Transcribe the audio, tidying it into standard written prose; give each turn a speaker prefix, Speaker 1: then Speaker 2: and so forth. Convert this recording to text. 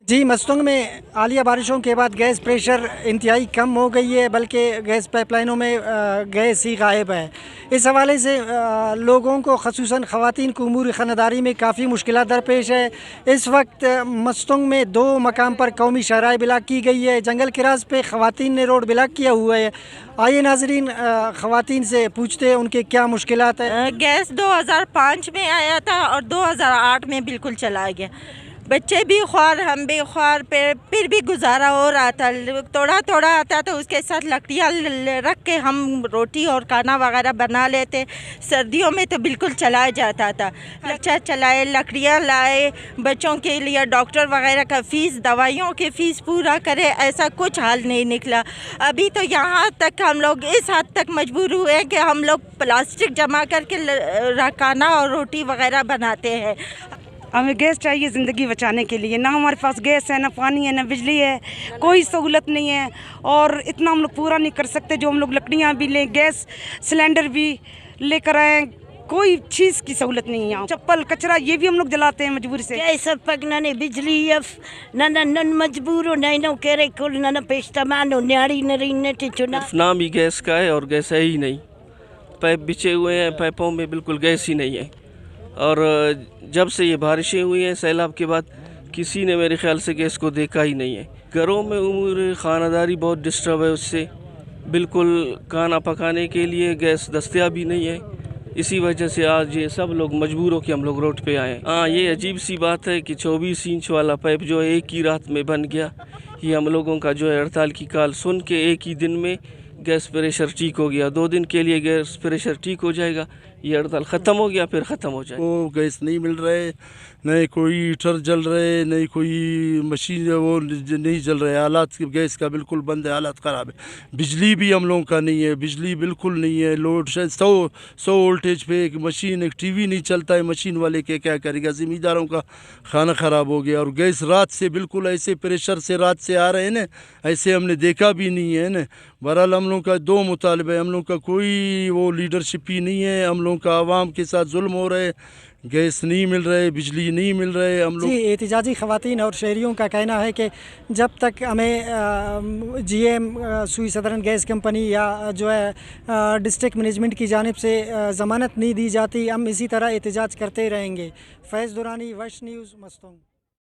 Speaker 1: जी, मस्तंग में हालिया बारिशों के बाद गैस प्रेशर इंतहाई कम हो गई है, बल्कि गैस पाइपलाइनों में गैस ही गायब है। इस हवाले से लोगों को ख़ुसूसन ख़वातीन को उमूर ख़ानदारी में काफ़ी मुश्किलात दरपेश है। इस वक्त मस्तंग में 2 मकाम पर कौमी शहराई ब्लॉक की गई है। जंगल के राज पे ख़वातीन ने रोड ब्लॉक किया हुआ है। आइए नाजरीन ख़वातीन से पूछते हैं उनके क्या मुश्किलात है।
Speaker 2: गैस 2005 में आया था और 2008 में बिल्कुल चला गया। बच्चे भी ख्वार, हम भी ख्वार, फिर भी गुजारा हो रहा था। थोड़ा थोड़ा आता तो उसके साथ लकड़ियाँ रख के हम रोटी और खाना वगैरह बना लेते। सर्दियों में तो बिल्कुल चलाया जाता था। अच्छा चलाए, लकड़ियाँ लाए, बच्चों के लिए डॉक्टर वगैरह का फ़ीस, दवाइयों के फ़ीस पूरा करे, ऐसा कुछ हाल नहीं निकला। अभी तो यहाँ तक हम लोग इस हद तक मजबूर हुए कि हम लोग प्लास्टिक जमा करके खाना और रोटी वगैरह बनाते हैं।
Speaker 3: हमें गैस चाहिए ज़िंदगी बचाने के लिए। ना हमारे पास गैस है, ना पानी है, ना बिजली है, कोई सहूलत नहीं है। और इतना हम लोग पूरा नहीं कर सकते जो हम लोग लकड़ियाँ भी लें, गैस सिलेंडर भी लेकर आएँ, कोई चीज़ की सहूलत नहीं है। चप्पल कचरा ये भी हम लोग जलाते हैं मजबूरी से।
Speaker 4: गैस पकना ने बिजली नन मजबूर हो नहीं करे कुल नन पेशतमान हो न्याड़ी नरीने टिचुना।
Speaker 5: नाम ही गैस का है और गैस है ही नहीं। पाइप बिछे हुए हैं, पाइपों में बिल्कुल गैस ही नहीं है। और जब से ये बारिशें हुई हैं सैलाब के बाद, किसी ने मेरे ख़्याल से गैस को देखा ही नहीं है। घरों में उमूर ख़ानदारी बहुत डिस्टर्ब है उससे। बिल्कुल खाना पकाने के लिए गैस दस्तयाब ही नहीं है। इसी वजह से आज ये सब लोग मजबूर हो कि हम लोग रोड पे आए। हाँ, ये अजीब सी बात है कि 24 इंच वाला पाइप जो है एक ही रात में बन गया। ये हम लोगों का जो है हड़ताल की काल सुन के एक ही दिन में गैस प्रेशर ठीक हो गया। 2 दिन के लिए गैस प्रेशर ठीक हो जाएगा, ये हड़ताल ख़त्म हो गया फिर ख़त्म हो जाएगा।
Speaker 6: वो गैस नहीं मिल रहे, नहीं कोई हीटर जल रहे, नहीं कोई मशीन वो नहीं जल रहे। हालात गैस का बिल्कुल बंद है, हालात ख़राब है। बिजली भी हम लोगों का नहीं है, बिजली बिल्कुल नहीं है। लोड 100 वोल्टेज पे एक मशीन, एक टीवी नहीं चलता है। मशीन वाले के क्या करेगा। ज़मींदारों का खाना ख़राब हो गया। और गैस रात से बिल्कुल ऐसे प्रेशर से रात से आ रहे हैं ना, ऐसे हमने देखा भी नहीं है ना। बहरहाल हम लोगों का 2 मुतालबे, हम लोगों का कोई वो लीडरशिप ही नहीं है। हम लोगों का आवाम के साथ जुल्म हो रहे, गैस नहीं मिल रहे, बिजली नहीं मिल रहे। हम लोग
Speaker 1: जी, एहतिजाजी ख़वातीन और शहरियों का कहना है कि जब तक हमें GM सुई सदरन गैस कंपनी या जो है डिस्ट्रिक्ट मैनेजमेंट की जानिब से ज़मानत नहीं दी जाती, हम इसी तरह एहतिजाज करते रहेंगे। फैज़ दुरानी, वश न्यूज़, मस्तंग।